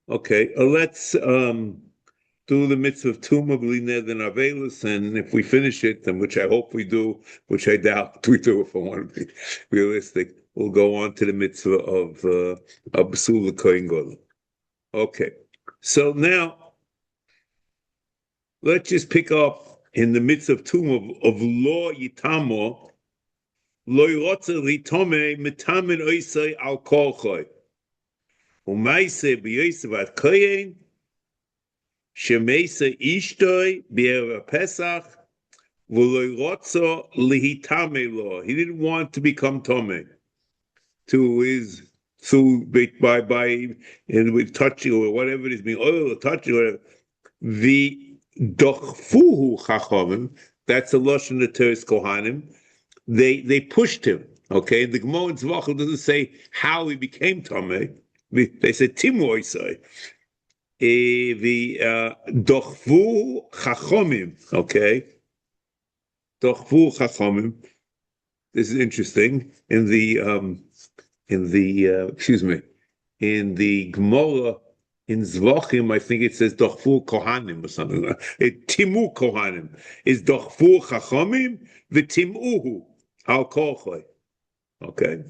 Okay, let's do the mitzvah of Tumah b'li then Avelus, and if we finish it, and which I hope we do, which I doubt we do if I want to be realistic, we'll go on to the mitzvah of B'sul Kohen Gadol. Okay, so now let's just pick up in the mitzvah of Tumah of Lo Yitamo, Lo Yirotze Litome Mitamin Oisei Al Kolchoi. Umaise b'yosef at kohen, shemeise ishtoi b'erev Pesach, v'lo rotzo lihitame lo. He didn't want to become tome by and with touching or whatever it is, being oil or touching or whatever. The dochfuhu chachamim, that's a lashon the Teres Kohanim. They pushed him. Okay, the Gemara in Zvachim doesn't say how he became tome. They said Timoisai. The Dochvu Chachomim. Okay. Dochvu Chachomim. This is interesting. In the Gemara in Zvachim, I think it says Dochvu Kohanim or something like that. Timu Kohanim is Dochvu Chachomim v'Timuhu Al Kolchoi. Okay.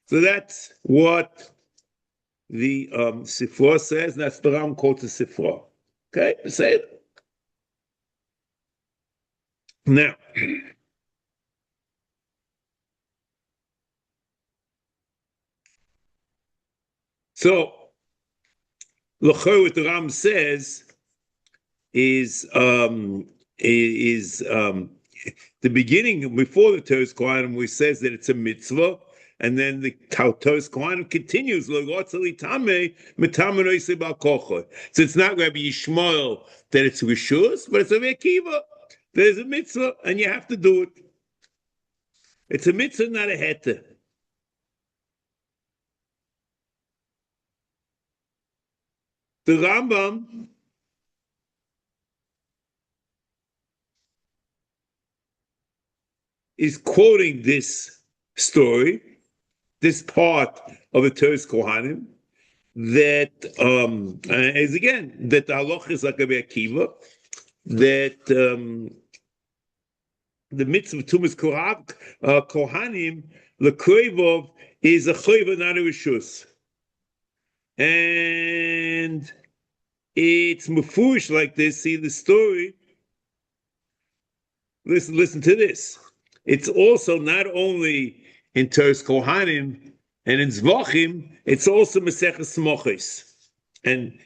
So that's what the Sefer says, and that's the Ram quotes the Sefer. Okay, say it. Now, so l'chor what the Ram says is the beginning before the Teres Kohanim, which says that it's a mitzvah. And then the Teres Kohanim continues. So it's not Rabbi Yishmael that it's Rishus, but it's a Akiva. There's a mitzvah, and you have to do it. It's a mitzvah, not a heta. The Rambam is quoting this story, this part of the Teres Kohanim, that is again that the halacha is like Rabbi Akiva, that the mitzvah of Tumas Kohanim lekrovihem is a chayva, not a rishus, and it's mefurish like this. See the story. Listen to this. It's also not only in Teres Kohanim and in Zvachim, it's also Maseches Mochos. And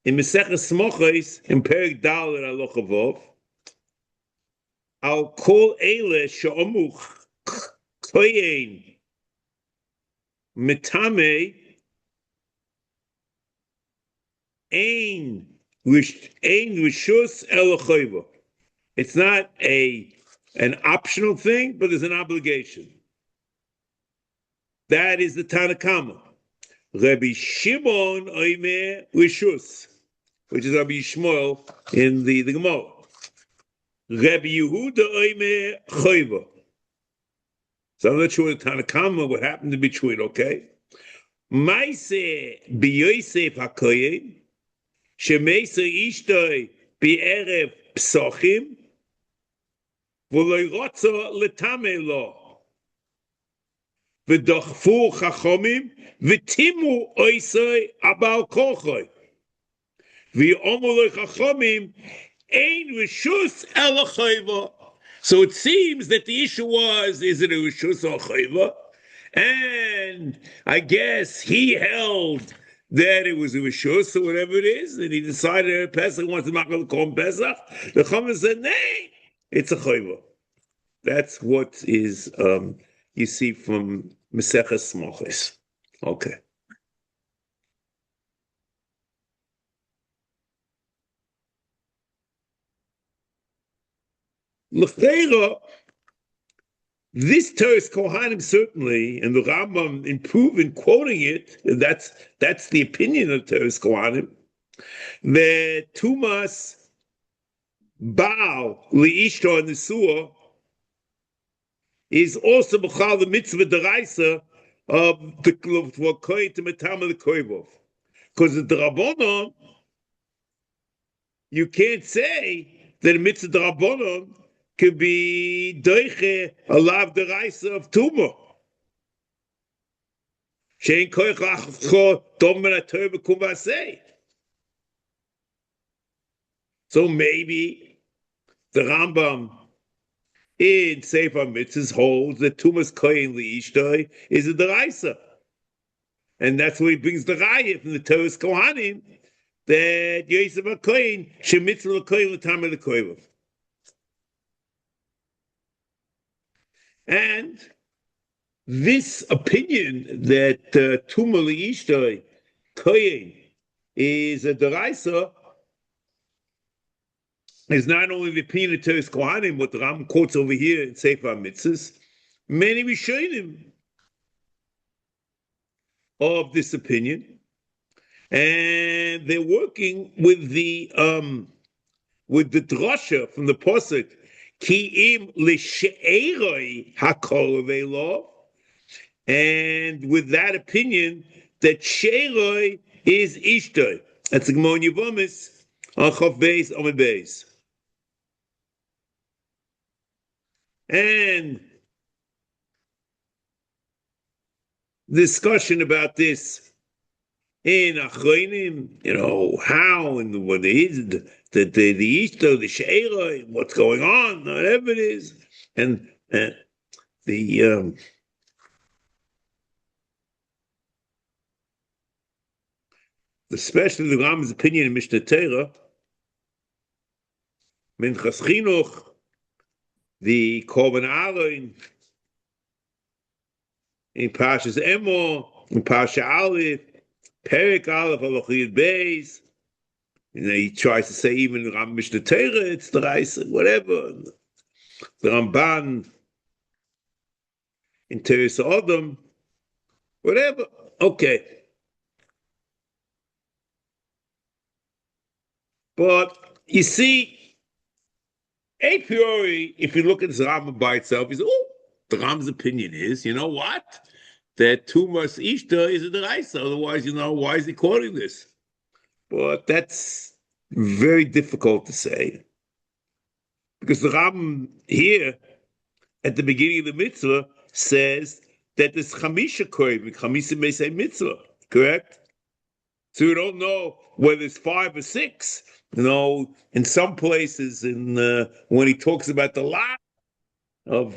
in Maseches Mochos, in Perek Dal and Halacha Vav, Al Kol Eile She'omu Kohen Mitame Ein Rishus El Chayva. It's not an optional thing, but there's an obligation. That is the Tanakama. Rabbi Shimon Oimer Rishus, which is Rabbi Yishmael in the Gemara. Rabbi Yehuda Oimer Chayva. So I'm not sure the Tanakama what happened to be true, okay? Maise b'Yosef HaKohen, shemeise ishtoi b'erev psochim, v'lo yirotzo letame lo. V'dochfu chachomim v'timu oisei abal kolchoi v'yomu lo chachomim ein rishus el chayva. So it seems that the issue was, is it a rishus or chayva? And I guess he held that it was a rishus or whatever it is, and he decided Pesach wants to make a korban Pesach. The Chacham said, "Nay, it's a chayva." That's what is you see from Maseches Mochos. Okay. L'cheira, this Teres Kohanim certainly, and the Rambam in quoting it, and that's the opinion of Teres Kohanim, that Tumas Baal Liishto and Nesua is also b'chal the mitzvah deraisa of the kohen to metam lekrovihem, because the Rabbanon, you can't say that a mitzvah Rabbanon could be doiche a lav deraisa of tumah. Shein koich achcho dom ben ator b'kum v'aseh. So maybe the Rambam in Sefer Mitzvos holds that tumas kohen liishtoi is a deraisa, and that's where he brings the raya from the Torah Kohanim that Yosef HaKohen shemitzvah l'kohen l'tamei l'kohen. And this opinion that Tuma Li'ishtoi Kohen is a deraisa is not only the opinion of Teres Kohanim, what the Ram quotes over here in Sefer Mitzvos, many Rishonim of this opinion, and they're working with the drasha from the pasuk Ki im l'she'eroi hakol lo, and with that opinion that she'eroi is ishtoi. That's the Gemara in Yevomis on Chav Beis Amud Beis. And discussion about this in Achronim, how and what is the Ishto, the She'eroi, what's going on, whatever it is, and especially the Ram's opinion in Mishnah Torah, Minchas Chinuch, the Korban Aron, in Parshas Emor, in Parsha Aleph, Perek Aleph, Halachiyot Beis. He tries to say even the Ram Mishnah Torah, it's the Reis, whatever. The Ramban in Teres Adam, whatever. Okay. But you see, a priori, if you look at the Rambam by itself, you say, the Rambam's opinion is, you know what? That Tumas Ishta is a deraisa. Otherwise, why is he quoting this? But that's very difficult to say. Because the Rambam here, at the beginning of the mitzvah, says that there's Chamisha Koyim, Chamisa may say mitzvah, correct? So you don't know whether it's 5 or 6. In some places, when he talks about the law of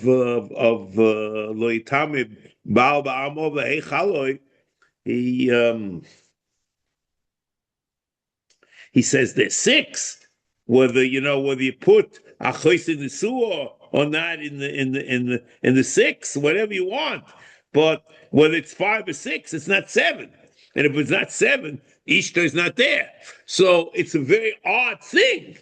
loitamid baal ba'amo v'hechaloi, he says there's 6. Whether you put achos in the suor or not in the 6, whatever you want, but whether it's 5 or 6, it's not 7. And if it's not 7, Ishta is not there. So it's a very odd thing.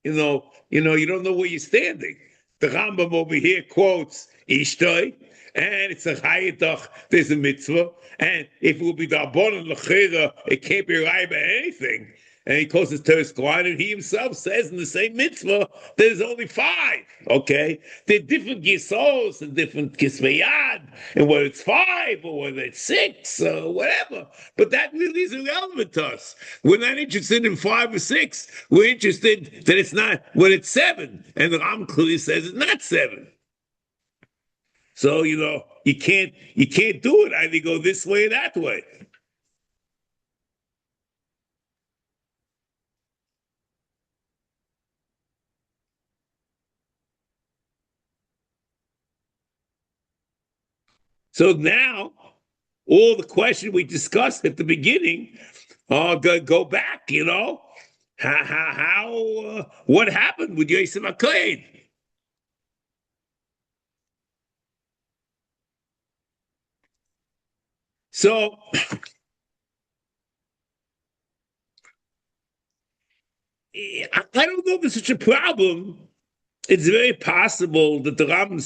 You don't know where you're standing. The Rambam over here quotes Ishta, and it's a chayitach, there's a mitzvah, and if it will be Darbonon L'chera, it can't be right by anything. And he calls his Teres Kohanim, he himself says in the same mitzvah, there's only 5, okay? They're different gisos and different kismeyad, and whether it's 5 or whether it's 6 or whatever. But that really is irrelevant to us. We're not interested in 5 or 6. We're interested that it's not, when it's 7. And the Ram clearly says it's not 7. So, you can't do it. Either go this way or that way. So now, all the question we discussed at the beginning, go back. How what happened with Yosef HaKohen? So I don't know if there's such a problem. It's very possible that the Ram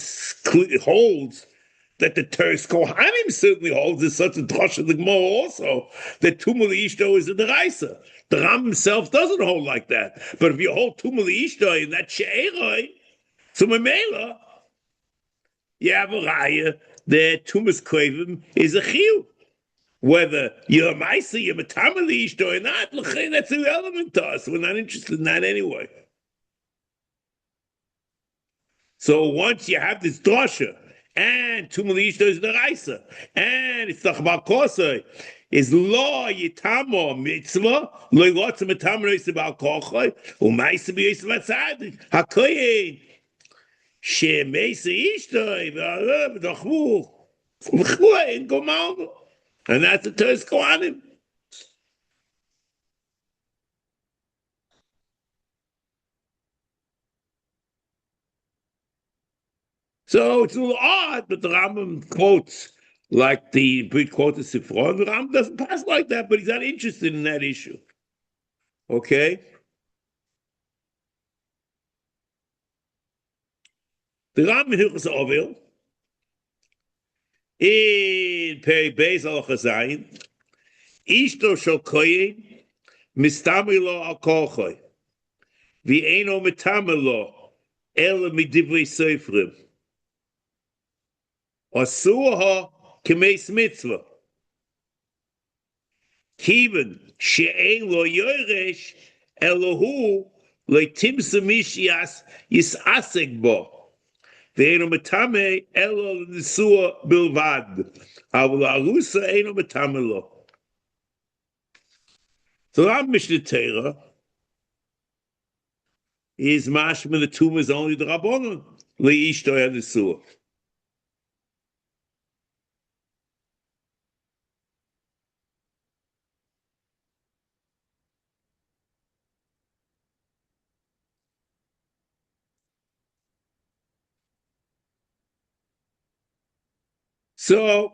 holds that the Teres Kohanim certainly holds is such a drush of the Gemara also, that Tumah L'Ishto is a deraisa. The Ram himself doesn't hold like that. But if you hold Tumah L'Ishto in that She'eroi, so Memela, you have a raya that Tumas Koivim is a chiyuv. Whether you're a Maisa, you're Metamali Ishto or not, that's irrelevant to us. We're not interested in that anyway. So once you have this drasha, and Tumali Ishto is the Raisa, and it's the Chbal is law yitamo mitzvah, lo yotza metamar is about kochai, u'maisa b'yis vatzadik, hakoyin, she'meisa ishtoi, v'achvu, v'chua, in gomalgo. And that's the Teres Kohanim. So it's a little odd, but the Rambam quotes like the big quote of Sefer. The Rambam doesn't pass like that, but he's not interested in that issue. Okay? The Rambam in Hilchos Ovil, in Peri Beis Halacha Zayin, Ishto shel koyin mistamri lo al kolchoi, v'eino mitamer lo ela midivrei sofrim, asuha k'meis mitzvah, kiven she'ein lo yoresh elohu leitimsa mishias yisasek bo. Ve'eno metame elo l'nisua bilvad. Avol arusa eno metame lo. So that Mishnah Torah is mashma the tomb is only the Rabbanon leishto l'nisua. So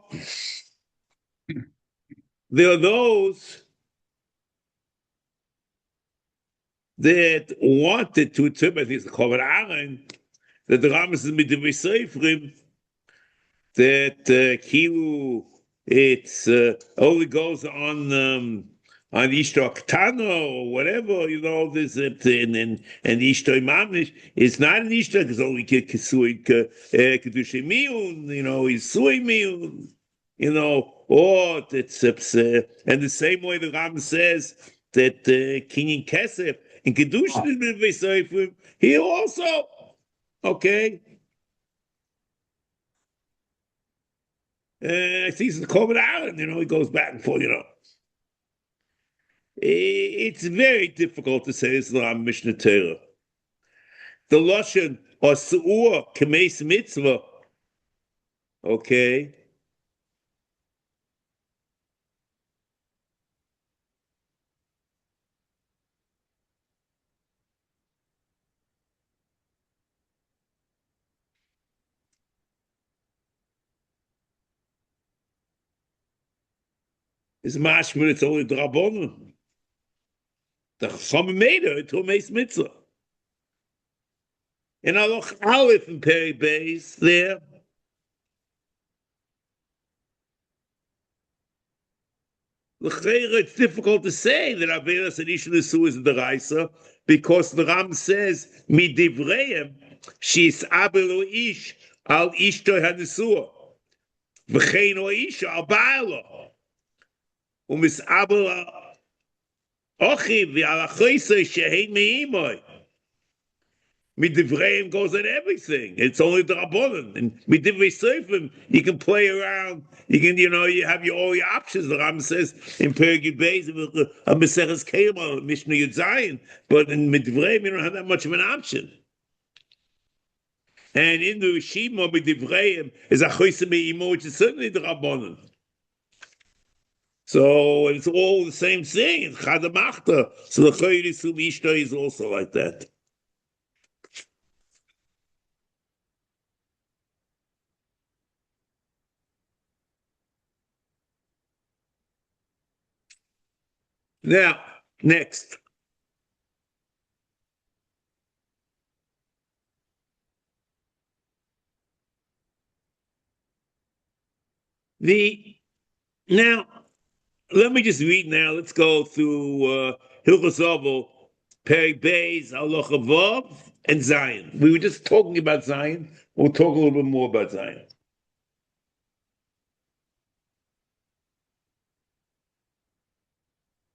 there are those that wanted to interpret this Cholerarin, that the Rambam is midivrei Seferim, that Kilu it's only goes on Ishto Ktana or whatever, this and Ishto Mamish. It's not an Ishto because only Kesui Kedushay Miyun, he's suing Miyun, or it's and the same way the Rambam says that Kinyan Kesef in Kedushin is midivrei Seferim, he also, okay. I see it's the Kohen Aaron, he goes back and forth, It's very difficult to say this is on Mishnah Torah. The Lashon or Se'ur K'meis Mitzvah, okay? It's mashma, it's only the Rabbanon. The Chachamim made her into a Meis Mitzvah. And Aloch Aleph in Peri Beis there, it's difficult to say that Averas and Ish Nesu is the Raisa, because the Ram says, Midivreim, she's Abelu Ish, al Ishto HaNesua, V'chein o Ish, al Ba'alo. Umisabel Ochiv v'alachoisei shehein me'imoy. Midivreim goes on everything. It's only the Rabbanon. And Midivrei Seifrim, you can play around. You can, you have all your options. The Rambam says in Perigid Beis, a Meseches Keilah, Mishnah Yud Zayin. But in Midivreim, you don't have that much of an option. And in the Rishima, Midivreim is a choisei me'imoy, which is certainly the Rabbanon. So it's all the same thing. It's Chadamachta. So the Choyrisum Ishta is also like that. Now, next. Now, let me just read now. Let's go through Hilchos Ovil, Peri Beis, Halacha Vav, and Zion. We were just talking about Zion. We'll talk a little bit more about Zion.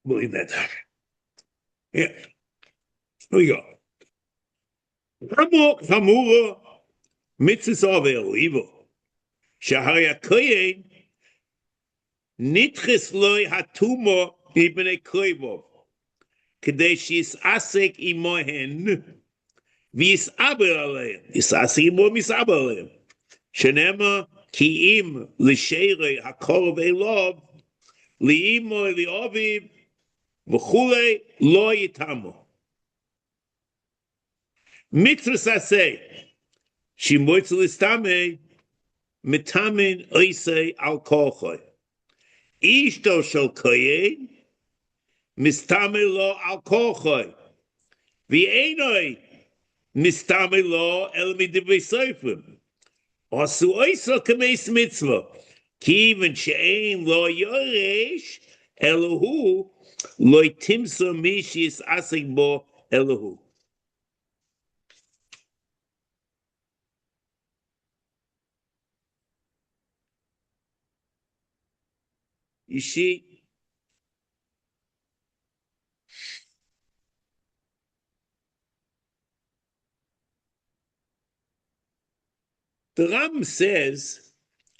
believe that. Yeah. Here we go. Chamura mitzvahs avel evil. Shahari HaKohen nitches loy hatumo ibnei kloibov. Kedei sheyisasek imohen v'yisabel alehem. Yisasek imo v'yisabel alehem. Shenema ki im l'sheirei hakol ve'lov li'imo li'oviv v'chulei lo yitamo. Mitzvahs Aseh shimoitz l'istame mטמאין Aseh al kolchoi. Ishto shel kohen mistame lo al kolchoi. V'einoi mistame lo el midivei seifim. Asu oiso kameis mitzvah. Ki even she'ein lo yoresh elohu lo timso mi sheyisasek bo elohu. You see, the Ram says,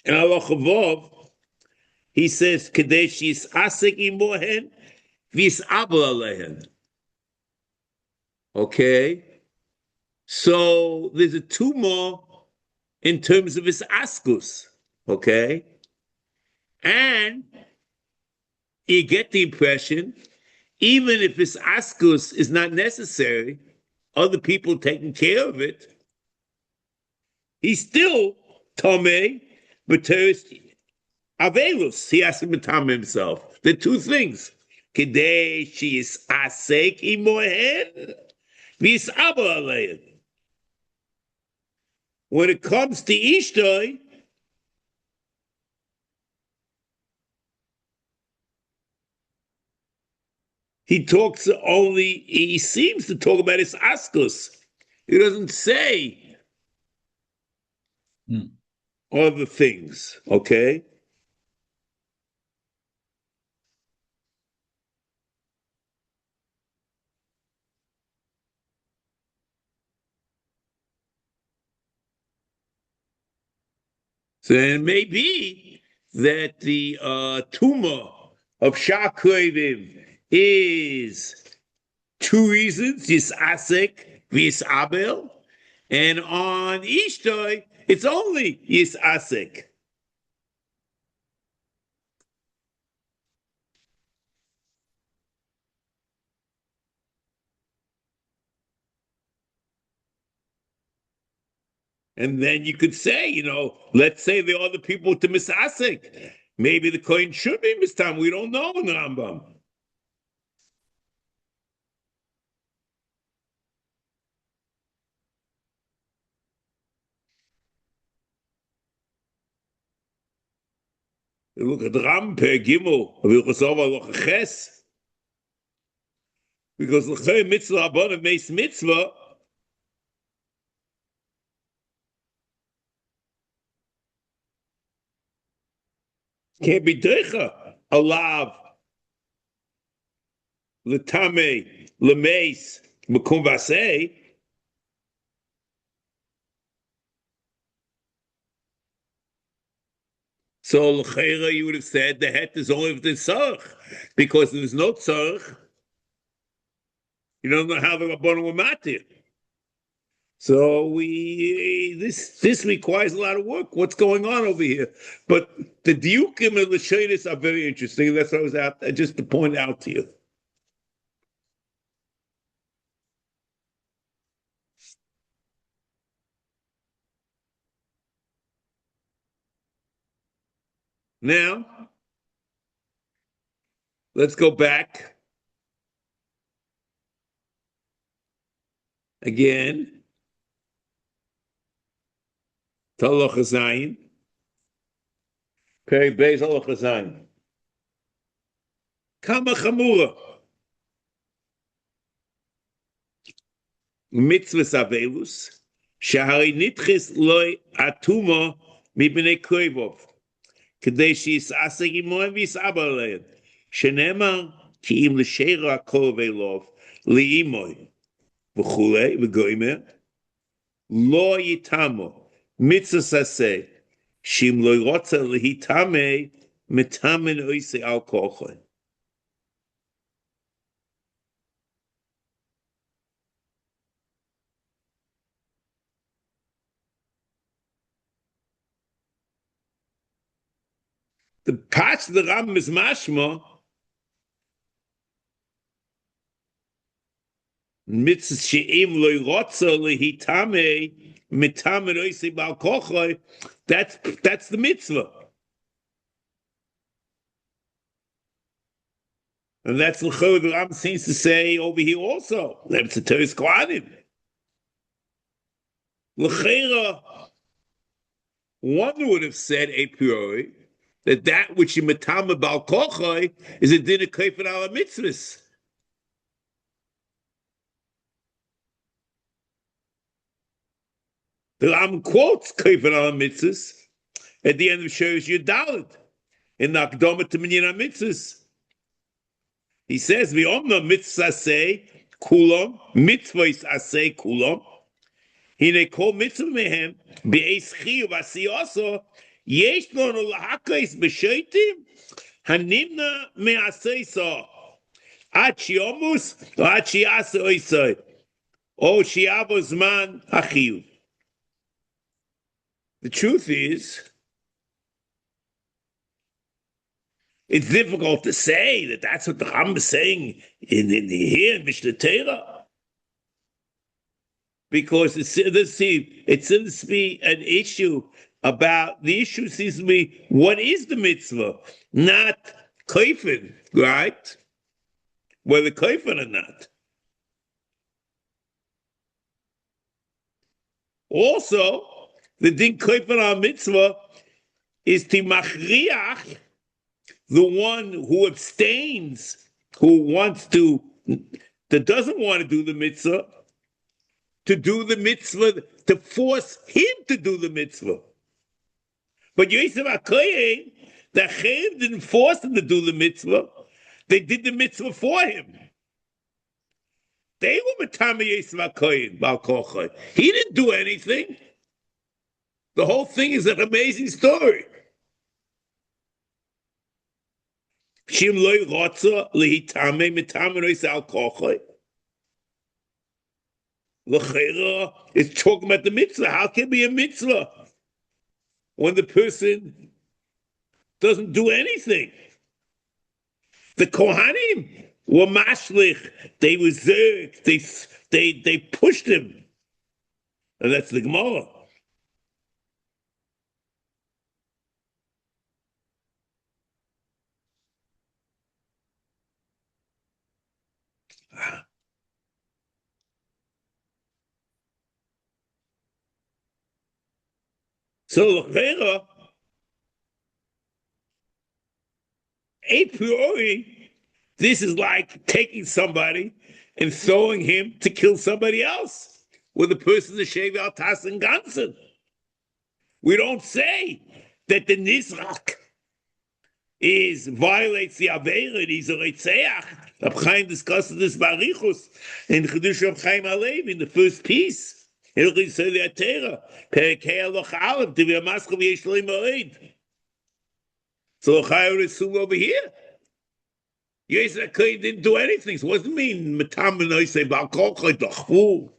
in Halacha Vov, he says, Kedei sheyisasek imohen v'yisabel alehem. Okay? So there's a two more in terms of his askus. Okay? And you get the impression, even if his askus is not necessary, other people taking care of it, he's still Tomei, B'teres Avelus. He has to Matam himself. The two things. Kedei sheyisasek imohen v'yisabel alehem. When it comes to Ishtoi, he seems to talk about his askus. He doesn't say other things, okay? So it may be that the tumor of Shakroivim is two reasons, Yisasek v'Yisabel, and on Ishtoi, it's only Yisasek. And then you could say, let's say the other people to Misasek. Maybe the coin should be Mistam. We don't know in the Rambam. Look at the Ram per Gimel, because the mitzvah above makes mitzvah. Can't be deicha alav l'tamei l'meis m'kum vasei. So l'cheira, you would have said the het is only if there's tzarich, because there's no tzarich. You don't know how the rabbanon were matir. So this requires a lot of work. What's going on over here? But the diukim and the shaynis are very interesting. That's what I was out just to point out to you. Now, let's go back again. Halacha Zayin. Okay, Beis Halacha Zayin. Kama Chamura. Mitzvahs Avelus. Shahari nitchis loy atuma mibnei kloibov. Kedei sheyisasek imohen v'yisabel alehem. Shenema כי אם לשרה הקרוב אליו, לאימוי, וכולי, וגוימר, לא יטמו, מצווה עשה, שאם לא רוצה להיטמא, מטמאין עושה על כוחו. The part of the Rambam is mashma, mitzvah she'im lo yirotza lehitame mitamen oisei bal kochoi. That's the mitzvah, and that's what the Rambam seems to say over here also. That's the Teres Kohanim. L'cheira, one would have said a priori that which you mitame bal kochoi is a din of kofar ala mitzvahs. The Rambam quotes kofar ala mitzvahs at the end of Shosh Yudalid in the Akdama to Minyan HaMitzvos. He says, "V'omna mitzvah aseh kulam, mitzvahs aseh kulam. Hine kol mitzvah mehem be'eis chiyuv asiyaso yesh lanu lahakos b'sheitim hanimna me'aseiso ad shiyomus o ad shiyasa oisoi o shiyavo zman hachiyuv." The truth is, it's difficult to say that that's what the Rambam is saying here in Mishnah Torah, because it seems to be an issue about, the issue seems to be what is the mitzvah, not kofar, right? Whether kofar or not. Also, the din kofar al mitzvah is to machriach the one who abstains, that doesn't want to do the mitzvah, to do the mitzvah, to force him to do the mitzvah. But Yosef HaKohen, the Chaim didn't force him to do the mitzvah. They did the mitzvah for him. They were Matama Yosef HaKohen, Bal Kochai. He didn't do anything. The whole thing is an amazing story. Shim loy rotza lehitame mitamen ois al kochai. L'cheira is talking about the mitzvah. How can it be a mitzvah when the person doesn't do anything? The Kohanim were mashlich. They were zerg. They pushed him. And that's the Gemara. So l'cheira, a priori, this is like taking somebody and throwing him to kill somebody else, where the person is shev al tas and ganzen. We don't say that the nizrak violates the aveira. He's a retzeach. Reb Chaim discusses this barichus in Chedush Reb Chaim Alev in the first piece. So L'cheira is assumed over here. Yosef HaKohen didn't do anything. So what does it mean? Matamen oisei bal kochai dachfu.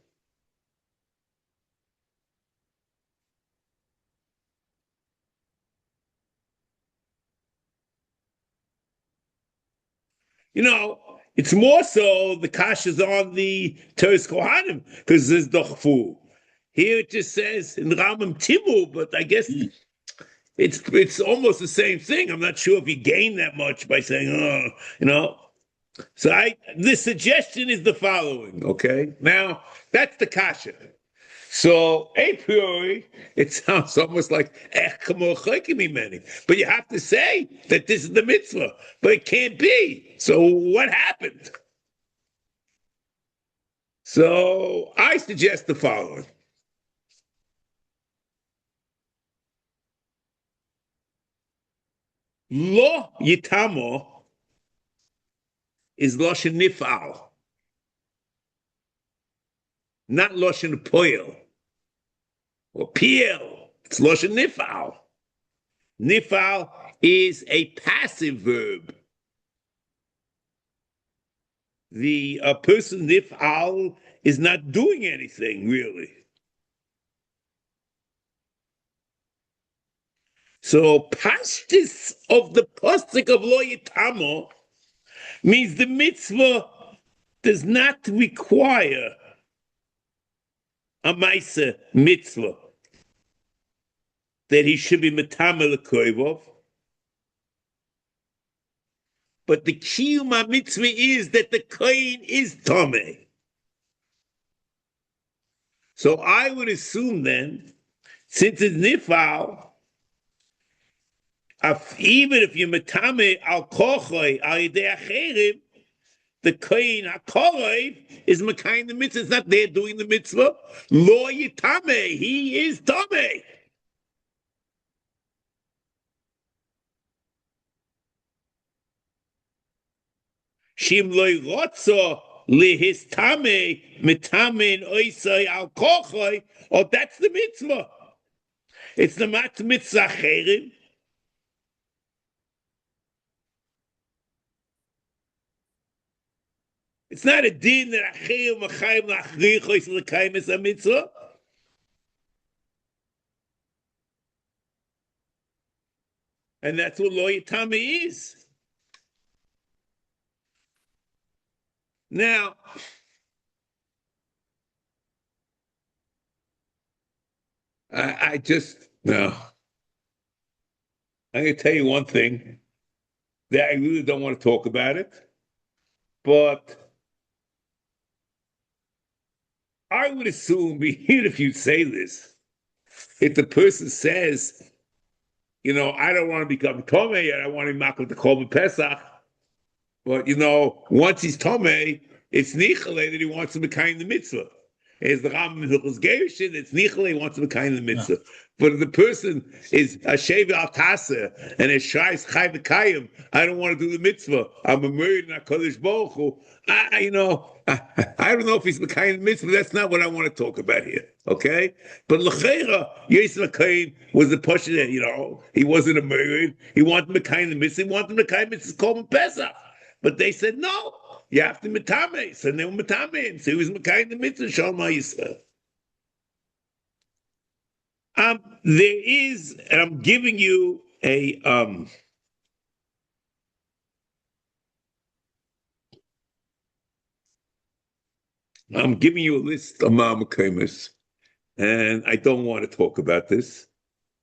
You know, it's more so the kash is on the Teres Kohanim, because there's dachfu. Here it just says in Rambam Timu, but I guess it's almost the same thing. I'm not sure if he gained that much by saying, So the suggestion is the following, okay? Now, that's the kasha. So, a priori, it sounds almost like, but you have to say that this is the mitzvah, but it can't be. So what happened? So I suggest the following. Lo yitamo is loshen nifal, not loshen poil or piel. It's loshen nifal. Nifal is a passive verb. The person nifal is not doing anything really. So pashtus of the pasuk of lo yitamo means the mitzvah does not require a ma'aseh mitzvah that he should be metamel lekroviov. But the kiyum mitzvah is that the kohen is tomei. So I would assume then, since it's nifal, even if you're metame al kochoy al yidei acherim, the kohen hakorov is mekayim the mitzvah. It's not there doing the mitzvah. Lo yitame, he is tomei. Shim loy rotzo lihistame mitamin oisay al kochoy. Oh, that's the mitzvah. It's the mitzvah acherim. It's not a din that achayim machayim lachrichois l'kayim is a mitzvah. And that's what lo yitame is. Now, I'm going to tell you one thing that I really don't want to talk about it, but I would assume, even if you say this, if the person says, I don't want to become Tomei, and I want to make the Korban Pesach, but, once he's Tomei, it's Nichale that he wants to be kind of the mitzvah. As the Rambam Hilchos Gerushin, it's Nichale, he wants to be kind of the mitzvah. Yeah. But if the person is a Shev al Taseh and is Shais Chai V'Kayim, I don't want to do the mitzvah. I'm a murder in HaKadosh Baruch Hu. I don't know if he's Mekayim the mitzvah. That's not what I want to talk about here. Okay? But L'cheira, Yosef HaKohen was the Pasha, he wasn't a murder. He wanted Mekayim the mitzvah. He wanted Mekayim the mitzvah called Pesach. But they said, no, you have to metame. So they were metame. So he was Mekayim the mitzvah, Shalom Yisrael. There is, and I'm giving you I'm giving you a list of Ma'amakemis, and I don't want to talk about this,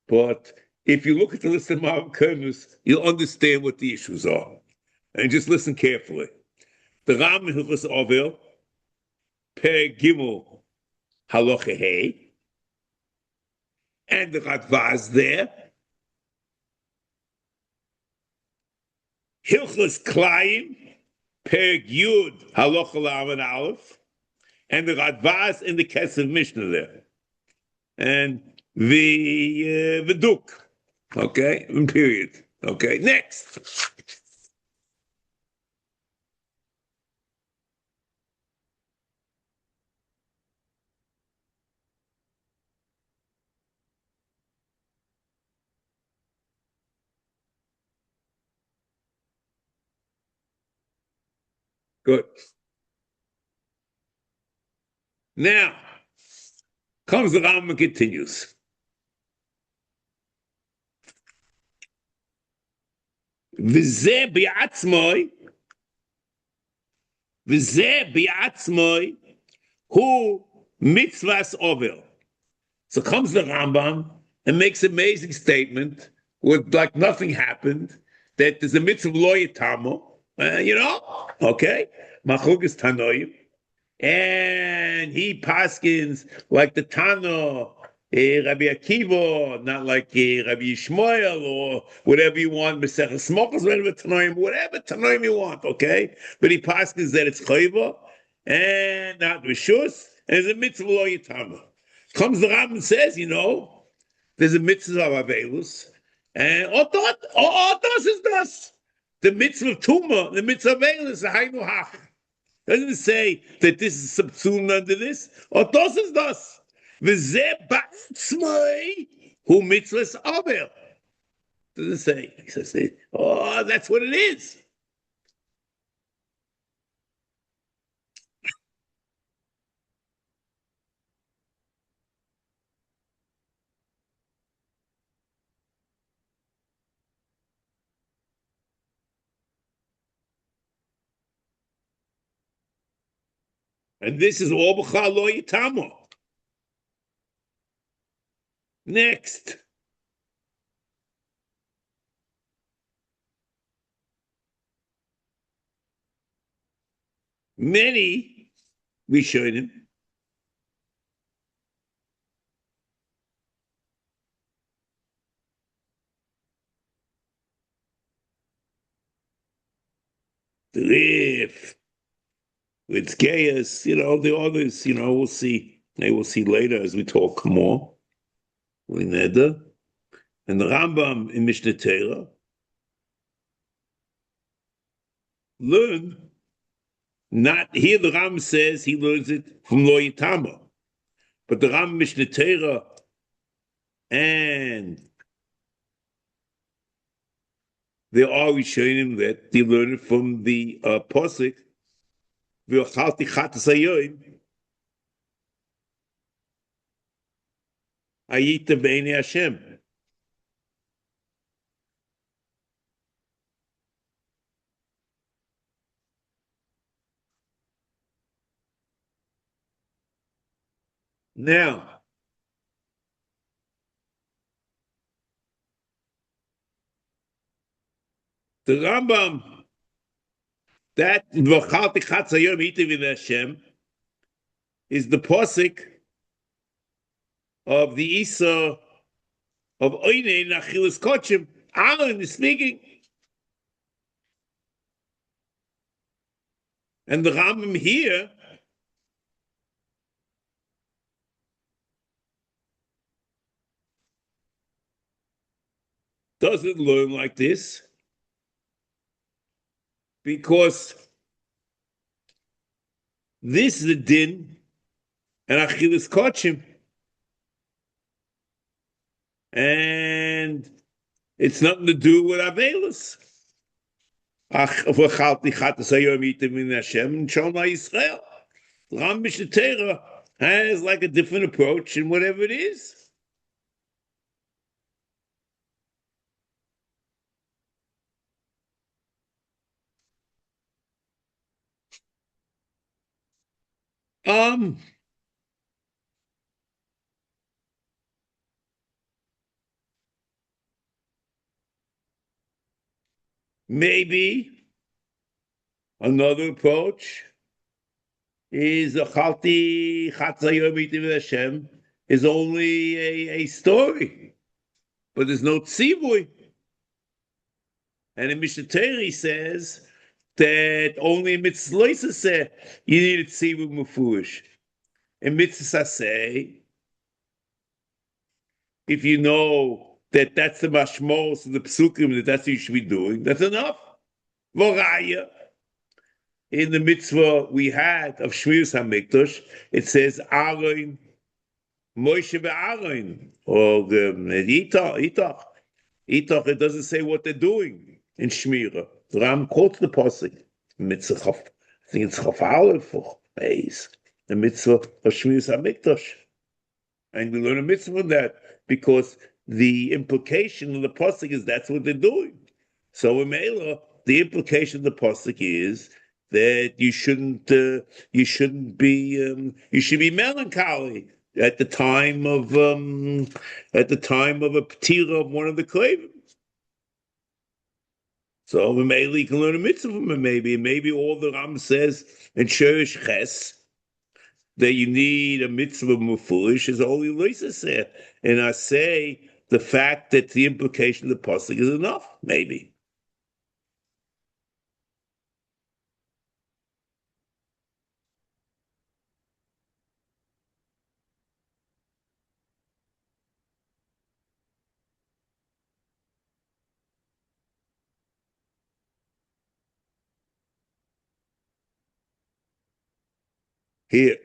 but if you look at the list of Ma'amakemis, you'll understand what the issues are. And just listen carefully. The Ram Hilchos Ovel, Per Gimel Halacha Hey, and the Radvaz there. Hilchos Klayim, Per Yud Halacha Lamed Aleph, and the Radvaz in the Kesef Mishnah there. And the Viduk, okay, in period. Okay, next. Good. Now, comes the Rambam and continues. V'zeh bi'atzmoi hu mitzvahs ovel. So comes the Rambam and makes an amazing statement with like nothing happened, that there's a mitzvah lo yitamo, okay, machugas tanoim, and he paskins like the Tano, Rabbi Akiva, not like Rabbi Yishmael or whatever you want, Mesechus Smokos, whatever Tanoim you want, okay? But he paskins that it's chayva and not rishus, and it's a mitzvah lo yitama. Comes the Rambam and says, there's a mitzvah of avelus, and otos is das. the mitzvah of Tumah, the mitzavelin is a hainu hach. Doesn't say that this is subsumed under this, or das is das. V'zeh ba'atzmai hu mitzvahs aver. Doesn't say. He says, oh, that's what it is. And this is all b'chal lo yitamo. Next. Many Rishonim live with Gaius, the others, we'll see. They will see later as we talk more. And the Rambam in Mishnah Torah learn, not here the Rambam says he learns it from Lo Yitama, but the Rambam Mishnah Torah and there are Rishonim that they learn it from the Pasuk, V'ochalti chatas hayoim, Ayita b'einei Hashem. Now, the Rambam, that V'ochalti chatas hayoim Ayita b'einei Hashem is the Pasuk of the Isa of Oinei Nachilas Kochim. Aaron is speaking. And the Rambam here doesn't learn like this because this is the din and Achilas Kochim. And it's nothing to do with Avelis. Israel. Ram Mishnah Torah has like a different approach in whatever it is. Maybe another approach is a Chalti Chatzayom Mitim Hashem is only a story, but there's no tzivui. And in Mishnah Torah he says that only in Mitzvah Aseh you need a tzivui mufurish. In Mitzvah Aseh, if you know that that's the mashmos of the psukim, that's what you should be doing, that's enough. Voraya. In the mitzvah we had of Shmiras HaMikdash, it says Aaron, Moshe ve'Aaron, or Itach. It doesn't say what they're doing in Shmira. The Ram quotes the pasuk, mitzvah. I think it's Chaf Aleph or Beis, the mitzvah of Shmiras HaMikdash, and we learn a mitzvah from that because the implication of the pasuk is that's what they're doing. So in Mela, the implication of the pasuk is that you should be melancholy at the time of a ptira of one of the klevim. So maybe you can learn a mitzvah from him. Maybe all the Ram says in Shurish Ches that you need a mitzvah mufurish is only Aseh, and I say the fact that the implication of the pasuk is enough. Maybe. Here.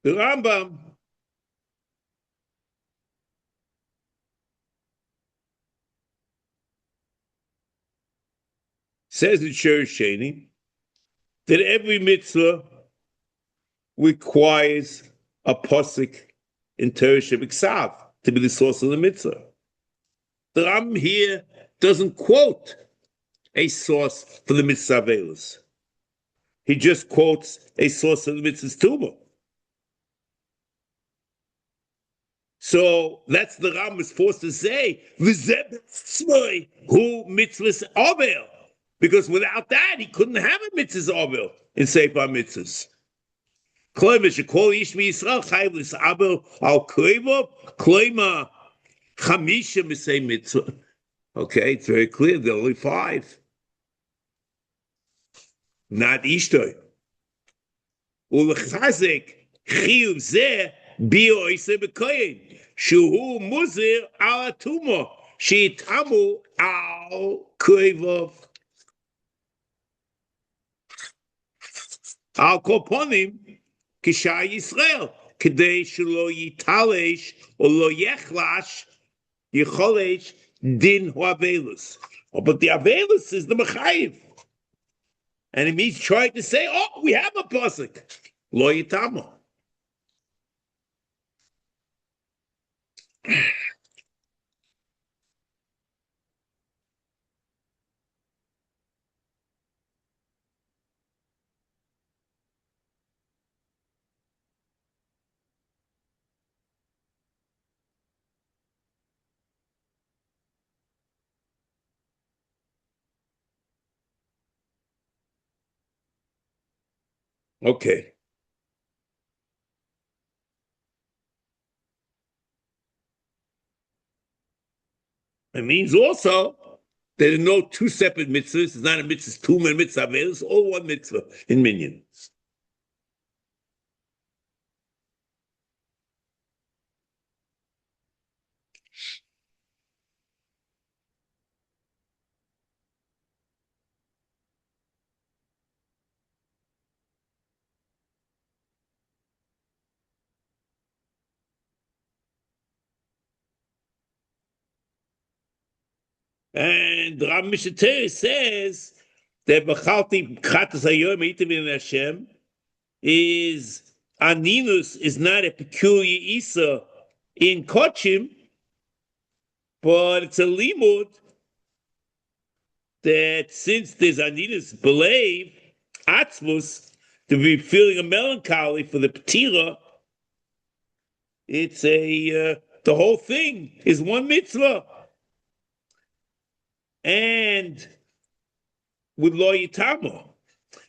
The Rambam says in Shiur Sheni that every mitzvah requires a posik in Torah Shebiksav to be the source of the mitzvah. The Rambam here doesn't quote a source for the mitzvah veilus. He just quotes a source of the mitzvah's tumah. So that's the Rambam is forced to say, who mitzvahs avel, because without that he couldn't have a mitzvahs avel in Sefer mitzvahs. Okay, it's very clear. There are only 5. Not ishtoi. Ulechazek chiyuv zeh bio iseh b'koyin shuhu muzir al atumo sheitamu al koivov al koponim כשאר ישראל כדי שלא יתלש או לא יחלש יכולש din huavelus. But the avelus is the mechayiv. And it means trying to say, oh, we have a pasuk. Lo yitamo. Okay. It means also there are no 2 separate mitzvahs. It's not a mitzvah, 2 mitzvah, it's all one mitzvah in minyan. And the Rav Mishnah says that B'chalti Chatas Hayom Miitavin Hashem is Aninus is not a peculiar Isa in Kochim, but it's a limud that since there's Aninus believe Atzvus to be feeling a melancholy for the Petira, it's a the whole thing is one mitzvah. And with Lo Yitamo.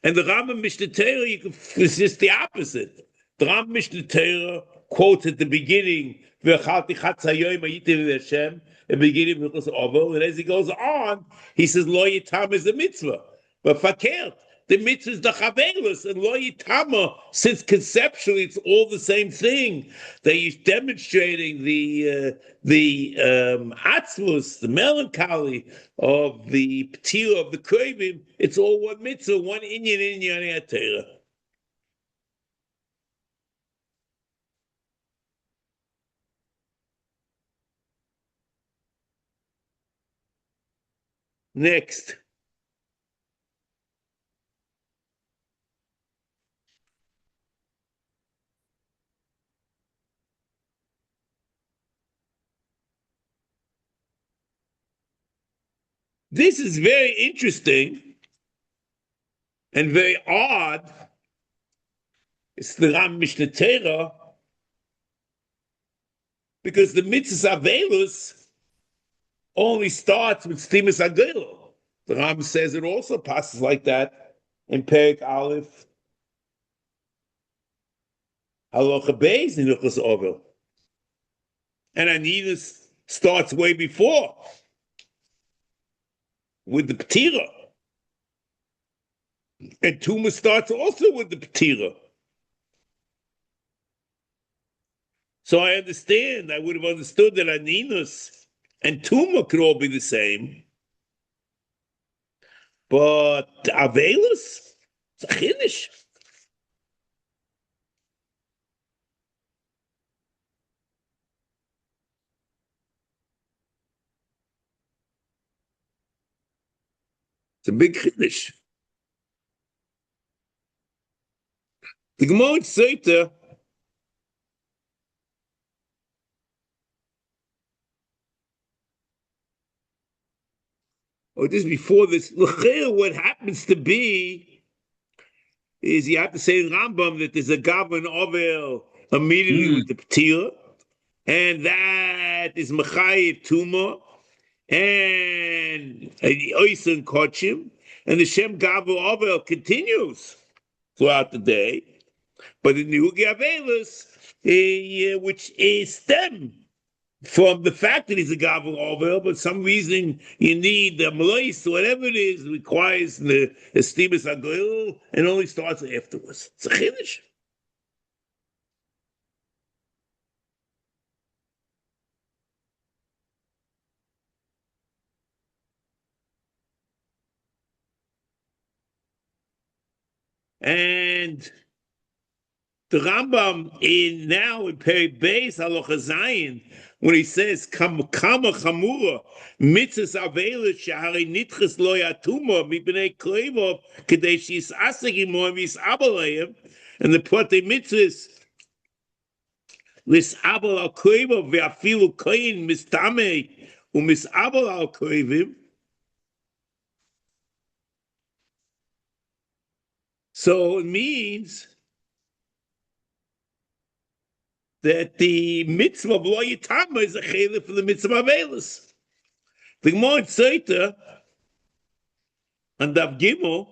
And the Rambam Mishnah Torah, it's just the opposite. The Rambam Mishnah Torah quotes at the beginning, V'chalti chatz hayoyim hayitim Hashem, at the beginning of the Ovel, and as he goes on, he says Lo Yitamo is a mitzvah. But fakert, the mitzvah is the chavelus, and Lo Yitamo, since conceptually it's all the same thing, that he's demonstrating the atzvus, the melancholy of the p'tila of the lekrobihem. It's all one mitzvah, one inyan Torah. Next. This is very interesting and very odd. It's the Ram Mishnah Torah, because the mitzvah avelus only starts with stimus agelo. The Ram says it also passes like that in Perek Aleph, Halacha Beis in Hilchos Ovel, and Aninus starts way before. with the Ptira. And Tuma starts also with the Ptira. So I understand, I would have understood that Aninus and Tuma could all be the same. But Avelus, it's a Chiddush. It's a big Chiddush. The Gemara in Sefer, or just before this, what happens to be is you have to say in Rambam that there's a Gavin Ovel immediately with the Ptira, and that is Mechayiv Tuma, and Oysen Kochim, and the Shem Gavin Ovel continues throughout the day. But in the Hugi Avelus, which is stem from the fact that he's a Gavul Ovel, but some reason you need the Malois, whatever it is, requires the Estimus Agil, and only starts afterwards. It's a Chiddush. And the Rambam in Peri Beis Halacha Zayin, when he says Kama Chamura Mitzvos Avelis Shehari Nitches Lo Yatuma Mibnei Kleivov Kedei Shis Aseh Imo Misabel, and the Protei Mitzvos Lisabel Al Kleivov Ve'afilu Koyin Mistamei UMisabel Al Kleivim. So it means that the mitzvah of lo yitama is a chayla for the mitzvah of Avelis. The Gemara in Sefer and Dav Gimel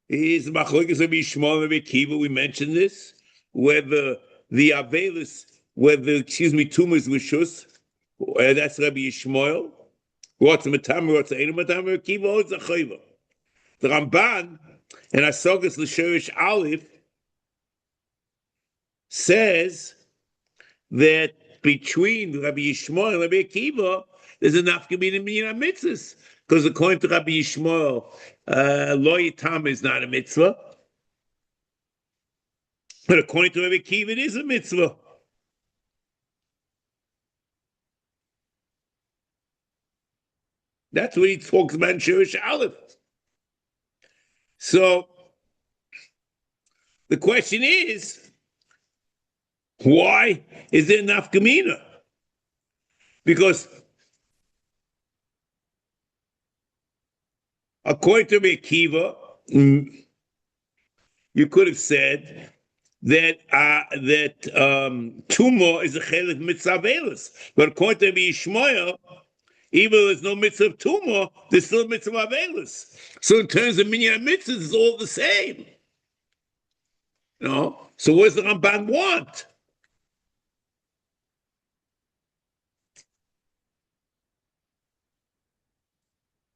is machlokes Rabbi Yishmael and Rabbi Akiva. We mentioned this, whether the Avelis, Tuma is Rishus, that's Rabbi Yishmael. What's Matam, what's Ein Matam, Akiva holds a chayva. The Ramban and Asogas L'Shorish Aleph says that between Rabbi Yishmael and Rabbi Akiva, there's enough Gemina Minyan mitzvahs. Because according to Rabbi Yishmael, Lo Yitam is not a mitzvah. But according to Rabbi Akiva, it is a mitzvah. That's what he talks about in Shirish Aleph. So the question is, why is there enough Gemina? Because according to Rabbi Akiva, you could have said that Tumah is a chelik mitzvah Avelis. But according to Rabbi Yishmael, even though there's no mitzvah of Tumah, there's still a mitzvah of Avelis. So in terms of minyan mitzvahs, it's all the same. You know? So what does the Ramban want?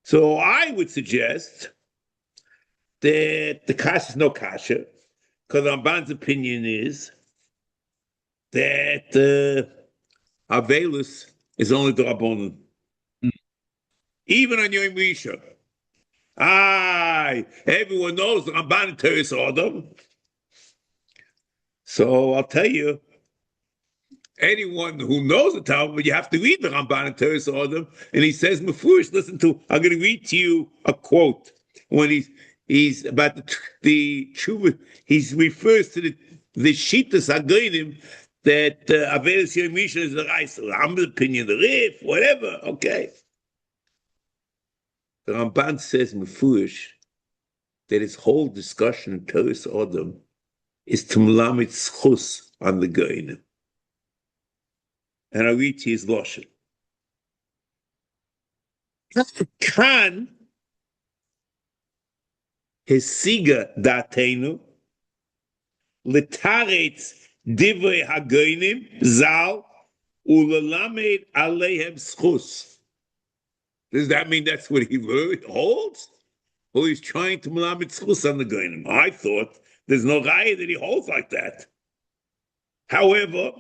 So I would suggest that the kasha is no kasha, because Ramban's opinion is that Avelus is only the Rabbanon. Even on Yom Rishon. Everyone knows the Ramban in Teres Adam. So I'll tell you, anyone who knows the Talmud, you have to read the Ramban in Teres Adam, and he says, Mefurish, I'm going to read to you a quote when he's about the tshuva. He refers to the Shittas HaGoyim that Avelis Yom Rishon is the Reis, Ramban's opinion, the Rif, whatever. Okay. The Ramban says Mefurish that his whole discussion in Teres Adam is to melamed schus on the Goyim. And I read to his Lashon. Kan hesiga datenu letaretz divrei hagoynim zal ulelamed alehem schus. Does that mean that's what he holds? Or he's trying to melamed schus on the goynim? I thought there's no raya that he holds like that. However,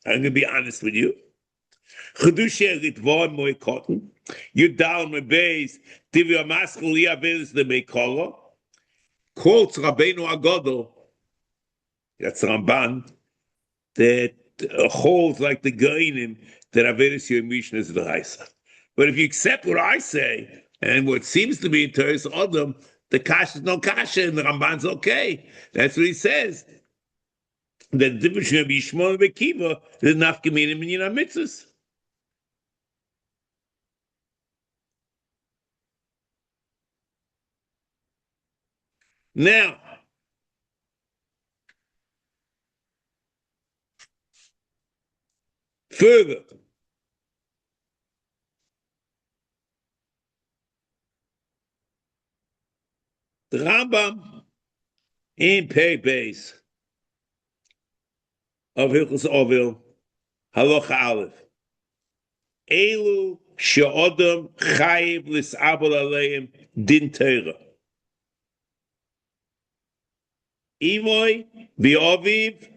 I'm going to be honest with you. Chedushe ritva moy cotton. You down my base. Divya maskul yavelis the meikolo. Quotes Rabbeinu Agadol. That's Ramban that holds like the Gainim that Averis Yom Rishon is the Haisa. But if you accept what I say and what seems to be in Teres Adam, the Kasha is no Kasha and the Ramban's okay. That's what he says. That the difference between Yishmael and Bekiva is nafkaminim in Yinam Mitzvahs. Now, further, the Rambam in Pei Beis of Hilchos Ovil, Halacha Aleph, Elu she'odam chayiv lis'abel aleim din Torah. Imoy v'oviv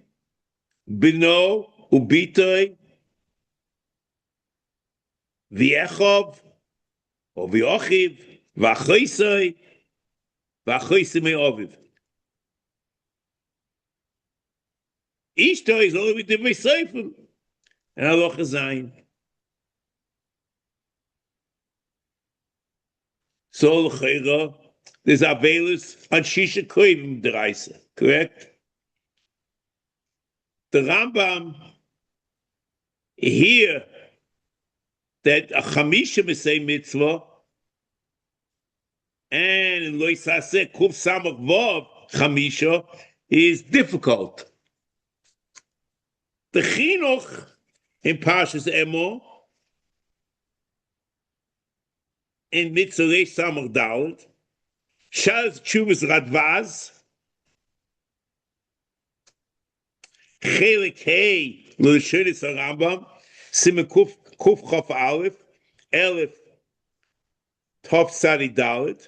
bino ubitoy v'echov or v'ochiv v'achoisoi v'achoisoi me'oviv. Ishto is only with the Sefer and Halacha Zayin. So l'chayra, there's Avelus on Shisha Koivim Deraisa, correct? The Rambam here that a Chamisha Mesei Mitzvah and in Lo Yisaseh Kuf Samach Vav Chamisha is difficult. The Chinuch in Parshas Emo in Mitzvah Reish Samach Dalet Shaz Chuvas Radvaz Chelik Hey L'Shonis HaRambam Simen Kuf Chof Aleph Elef Tov Tzadi Dalet.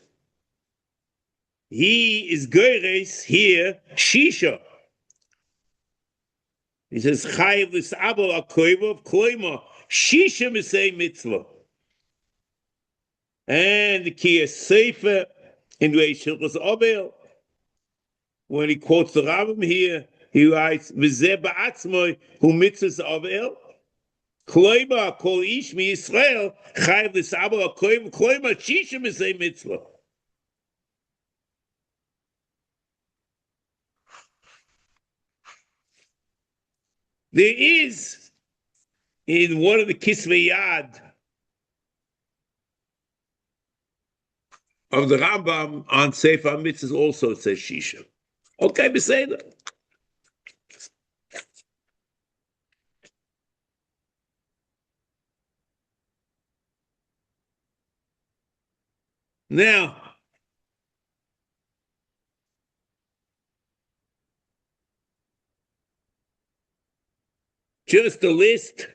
He is Geires here Shisha. He says Chayiv L'Sabel HaKoivov Kloima Shisha Mesei Mitzvah. And the Kiyah Sefer in Reish Hilchos Ovil, when he quotes the Rambam here, he writes, "V'zeh ba'atzmoi hu mitzvahs Ovil, kloima kol ish mi Yisrael chayiv l'sabel ha'koyim kloima shisha misei mitzvah." There is in one of the Kisvei Yad of the Rambam on Sefer HaMitzvos also it says Shisha. Okay, beseder. Now, just a list.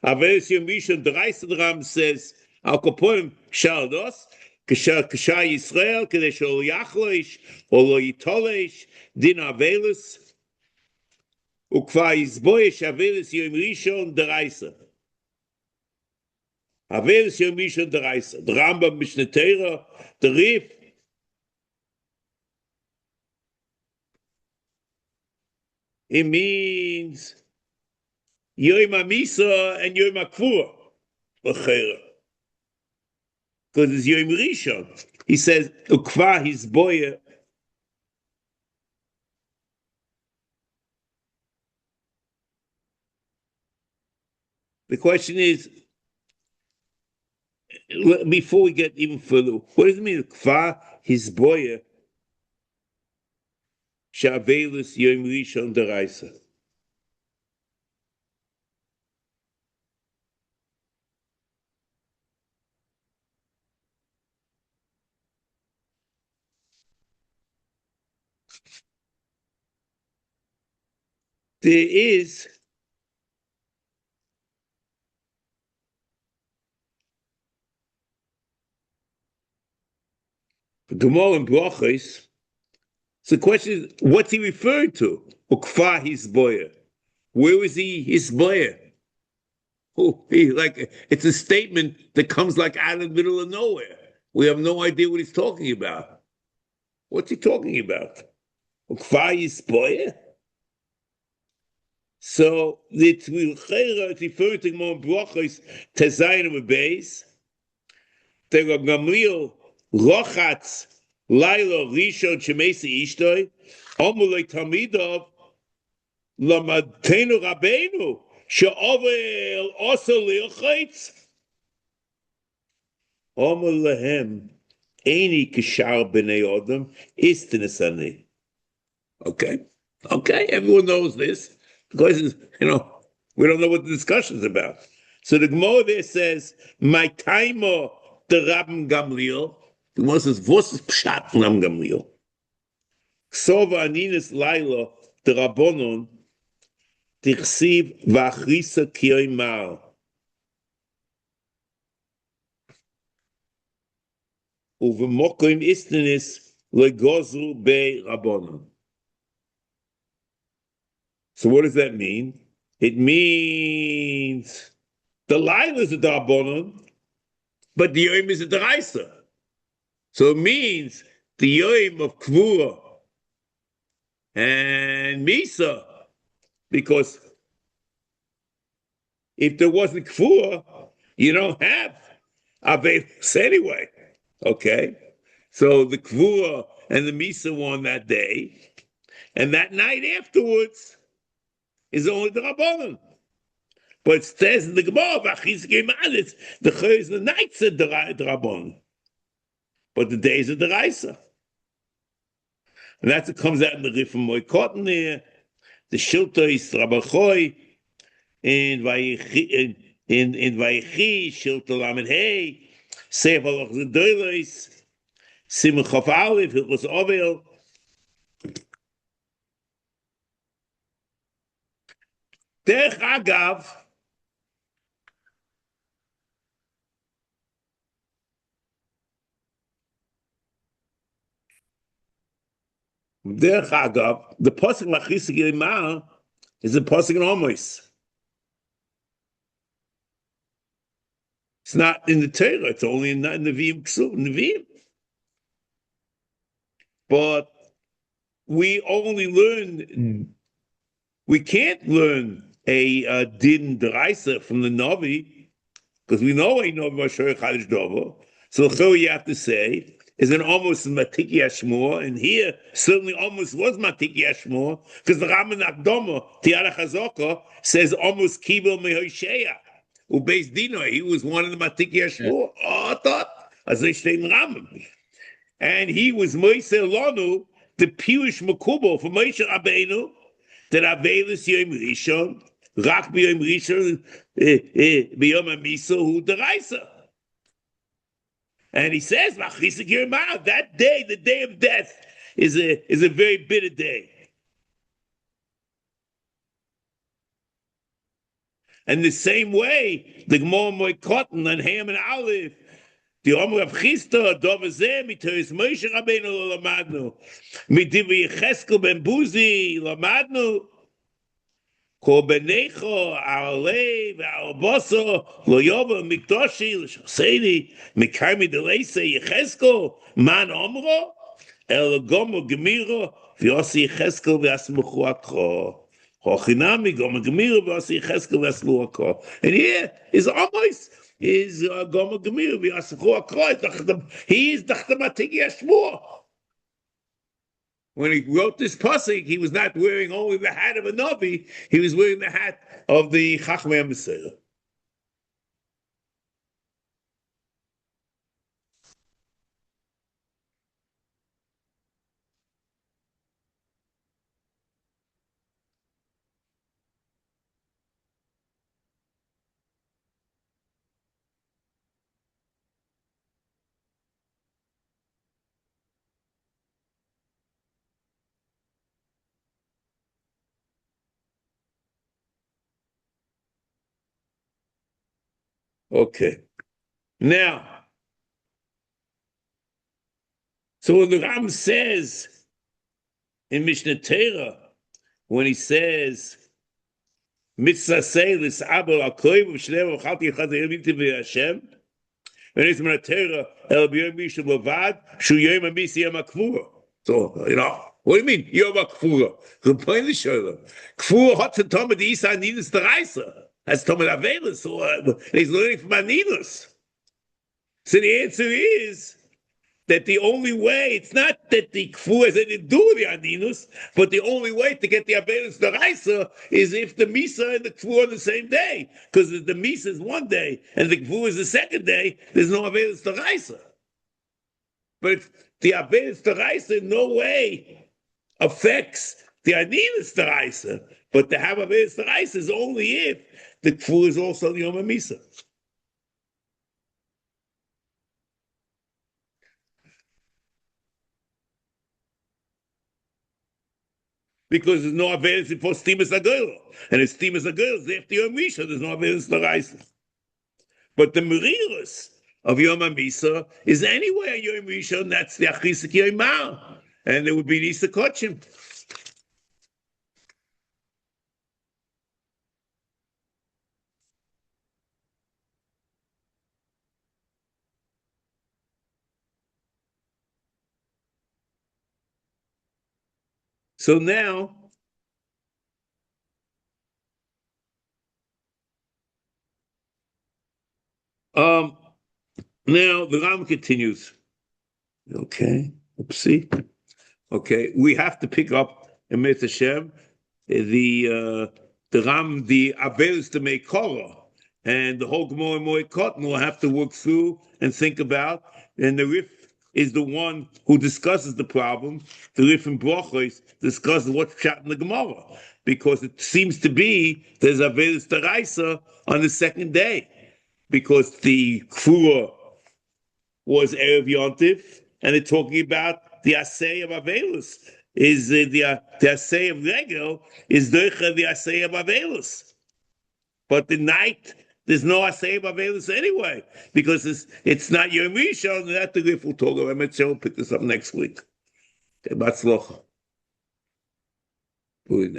Averis Yom Rishon, the Ram says, Al Kaponim Shaldos, כשאר ישראל, כדי שלא יחלש או לא יתולש, דין אבלס, וכבר יסבויש אבלס יום ראשון דרייסה. אבלס יום ראשון דרייסה. The Rambam Mishneh Torah, the Rif, it means Yom HaMisa and Yom HaKvua, l'chera. Because it's Yom Rishon. He says, Ukva his boy. The question is, before we get even further, what does it mean, Ukva his boy? Shavelus Yom Rishon deraisa. There is Gemara and Brachos. So the question is, what's he referring to? Ukfa hisboyer. Where was he hisboyer? Like it's a statement that comes like out of the middle of nowhere. We have no idea what he's talking about. What's he talking about? Ukfa hisboyer? So it's referring to Gemara and Brachos Tezayin of a base. There are Gamliel Lochatz Laila Rishon Shemesi Ishtoi Omulei Tamidov Lamatenu Rabbeinu She'ovel also Leochaitz Omulahem Eini Kishar B'nei Odom Istinesani. Okay, everyone knows this because we don't know what the discussion is about. So the Gemara there says, "My timer the Rabban Gamliel." The Gemara says, "Vos is pshat Rabban Gamliel?" Sova aninis laila the Rabbonon tichsiv v'achrisa kiyoymar uvemokim istenis legozru be Rabbonon. So what does that mean? It means the Laila is a Darbonon, but the Yom is a Deraisa. So it means the Yom of Kvura and Misa, because if there wasn't Kvura, you don't have Avelis anyway. Okay? So the Kvura and the Misa were on that day, and that night afterwards is only the Rabbanon. But it says in the Gemara, the Chayes the nights are the Rabbanon, but the days are the Raisa. And that's what comes out in the Rif from Moy Cotton there, the Shilto is Rabbachoy, in Vayechi, Shilto Lamed Hey, Sefer Loch Zedoilos, Simon Chof Aleph, Hilchos Ovel. Derech Agav, the Pasuk Machis Gimar is a Pasuk in Amos. It's not in the Torah, it's only in Nevi'im Ksuv, Nevi'im. But we can't learn a din deraisa from the Navi, because we know a Navi Masher Chadish Dovo. So you have to say is an almost Matiki Ashmor, and here certainly almost was Matiki Ashmor, because the Raman Akdoma, Tiara Chazaka, says almost Kibel Mehosheya, who based Dino, he was one of the Matiki Ashmor. Oh, I thought, as they say in Raman. And he was Moise Lonu, the Pirush Makubo for Moshe Rabbeinu, that Avelis Yom Rishon, Rak B'Yom Rishon, B'Yom HaMisa, Hu Deraisa. And he says, that day, the day of death, is a very bitter day. And the same way, the Gemara Moy Cotton and Ham and Aleph, the Omer of Chista, Dovazeh, Mitois Moshe Rabbeinu Lamadnu, Midivi Yecheskel Ben Buzi Lamadnu, Korbanecho, Alev, Alboso, Loyoba, Mikdoshi, Lishosedi, Mikami Delese, Yecheskel, Man Omro, Gomo Gemiro, Vyosi Yecheskel, Vyasmuchu Akro. Hochinami, Gomo Gemiro, Vyosi Yecheskel, Vyasmuchu Akro. And here is almost Gomo Gemiro, Vyasmuchu Akro. He is Dachtamatigi Ashmur. When he wrote this pasuk, he was not wearing only the hat of a Navi, he was wearing the hat of the Chachmei HaMesirah. Okay. Now, so when the Ram says in Mishnah Torah, when he says, Mitzvah seilis abel al-koyim v'shneim v'chalti yechad v'yamiti Hashem, and it's Mishnah Torah el b'yom mishu b'vad shu yom amisi yom ha'kvura. So, what do you mean, yom ha'kvura? The point is, Kvura hat to Tomer the Isa Ninus the Reiser. That's Tomer Avelis, so he's learning from Aninus. So the answer is that the only way, it's not that the Kfu has anything to do with the Aninus, but the only way to get the Avelus Daraisa is if the Misa and the Kfu are on the same day. Because if the Misa is one day and the Kfu is the second day, there's no Avelus Daraisa. But if the Avelus Daraisa in no way affects the Aninus Daraisa, but to have Avelus Daraisa is only if the Kfu is also the Yom Misa. Because there's no Avelus for Stimus Agil. And if Stimus Agil is after Yom Misha, there's no Avelus Daraisa. But the Merirus of Yom Misa is anyway Yom Misha, and that's the Achisik Yomar. And there would be Nisa Kochim. So now, now the Ram continues. Okay, oopsie. Okay, we have to pick up in Met Hashem the Ram, the Abelis to make Korah, and the whole Gemara and Cotton will have to work through and think about. And the Rif is the one who discusses the problem. The Rif in Brochos discusses what's shot in the Gemara, because it seems to be there's Avelus Daraisa on the second day, because the Kfura was Erev Yontif, and they're talking about the Aseh of Avelus. Is the Aseh of Regel is the Aseh of Avelus. But the night, there's no Aseh of Avelus anyway, because it's not Yom Rishon, and that the Rif will talk about. We'll pick this up next week. Okay, Batzlocha.